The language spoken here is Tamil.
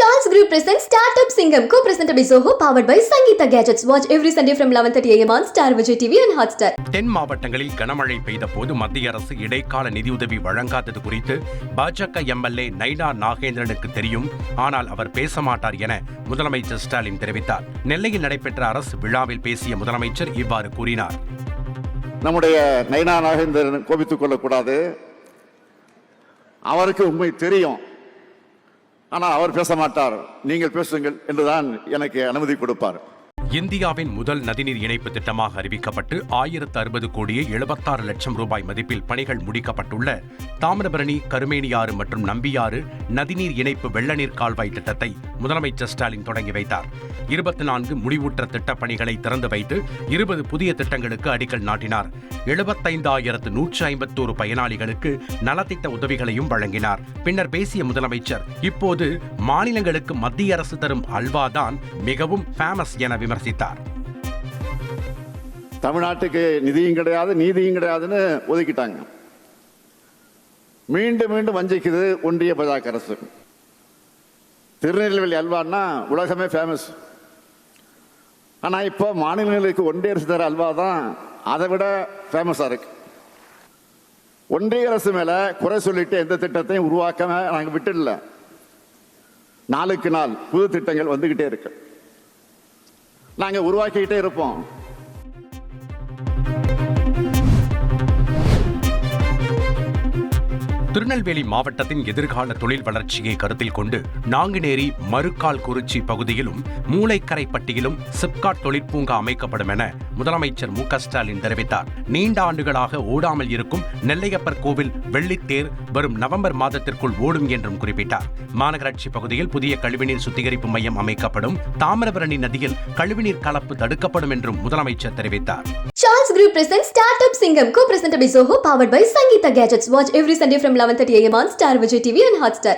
Charles Group presents Startup Singham, co-presented by Zoho, powered by Sangeeta Gadgets. Watch every Sunday from 11:30 a.m. on Star Vijay TV and Hotstar. தென் மாவட்டங்களில் கனமழை பெய்த போது மத்திய அரசு இடைக்கால நிதியுதவி வழங்காதது குறித்து பாஜக எம்எல்ஏ நைனா நாகேந்திரனுக்கு தெரியும், ஆனால் அவர் பேச மாட்டார் என முதலமைச்சர் ஸ்டாலின் தெரிவித்தார். நெல்லையில் நடைபெற்ற அரசு விழாவில் பேசிய முதலமைச்சர் இவ்வாறு கூறினார். நம்முடைய நைனா நாகேந்திரன் கோபித்துக் கொள்ளக்கூடாது. அவருக்கு உண்மை தெரியும், ஆனால் அவர் பேச மாட்டார். நீங்கள் பேசுங்கள் என்றுதான் எனக்கு அனுமதி கொடுப்பார். இந்தியாவின் முதல் நதிநீர் இணைப்பு திட்டமாக அறிவிக்கப்பட்டு 1060 கோடியே 76 லட்சம் ரூபாய் மதிப்பில் பணிகள் முடிக்கப்பட்டுள்ள தாமிரபரணி, கருமேனியாறு மற்றும் நம்பியாறு நதிநீர் இணைப்பு வெள்ளநீர் கால்வாய் திட்டத்தை முதலமைச்சர் ஸ்டாலின் தொடங்கி வைத்தார். 24 முடிவுற்ற திட்டப் பணிகளை திறந்து வைத்து 20 புதிய திட்டங்களுக்கு அடிக்கல் நாட்டினார். 75,151 பயனாளிகளுக்கு நலத்திட்ட உதவிகளையும் வழங்கினார். பின்னர் பேசிய முதலமைச்சர், இப்போது மாநிலங்களுக்கு மத்திய அரசு தரும் அல்வாதான் மிகவும் ஃபேமஸ் என விமர்சித்தார். தமிழ்நாட்டுக்கு நிதியும் கிடையாது, நீதியும் கிடையாதுன்னு ஒதுக்கிட்டாங்க. மீண்டும் மீண்டும் வஞ்சிக்குது ஒன்றிய பாஜக அரசு. திருநெல்வேலி அல்வான்னா உலகமே ஃபேமஸ். ஆனா இப்போ மாநிலங்களுக்கு ஒன்றிய அரசு தர அல்வா தான் அதை விட ஃபேமஸா இருக்கு. ஒன்றிய அரசு மேல குறை சொல்லிட்டு எந்த திட்டத்தையும் உருவாக்காம நாங்கள் விட்டுடல. நாளுக்கு நாள் புது திட்டங்கள் வந்துகிட்டே இருக்கு, நாங்க உருவாக்கிக்கிட்டே இருப்போம். திருநெல்வேலி மாவட்டத்தின் எதிர்கால தொழில் வளர்ச்சியை கருத்தில் கொண்டு நாங்குநேரி, மருக்கால் குறிச்சி பகுதியிலும் மூளைக்கரைப்பட்டியிலும் சிப்காட் தொழிற்பூங்கா அமைக்கப்படும் என முதலமைச்சர் மு.க.ஸ்டாலின் தெரிவித்தார். நீண்ட ஆண்டுகளாக ஓடாமல் இருக்கும் நெல்லையப்பர் கோவில் வெள்ளித்தேர் வரும் நவம்பர் மாதத்திற்குள் ஓடும் என்றும் குறிப்பிட்டார். மாநகராட்சி பகுதியில் புதிய கழிவுநீர் சுத்திகரிப்பு மையம் அமைக்கப்படும். தாமிரபரணி நதியில் கழிவுநீர் கலப்பு தடுக்கப்படும் என்றும் முதலமைச்சர் தெரிவித்தார். Charles Group presents Startup Singham, co-presented by Zoho, powered by Sangeeta Gadgets. Watch every Sunday from 11:30 a.m. on Star Vijay TV and Hotstar.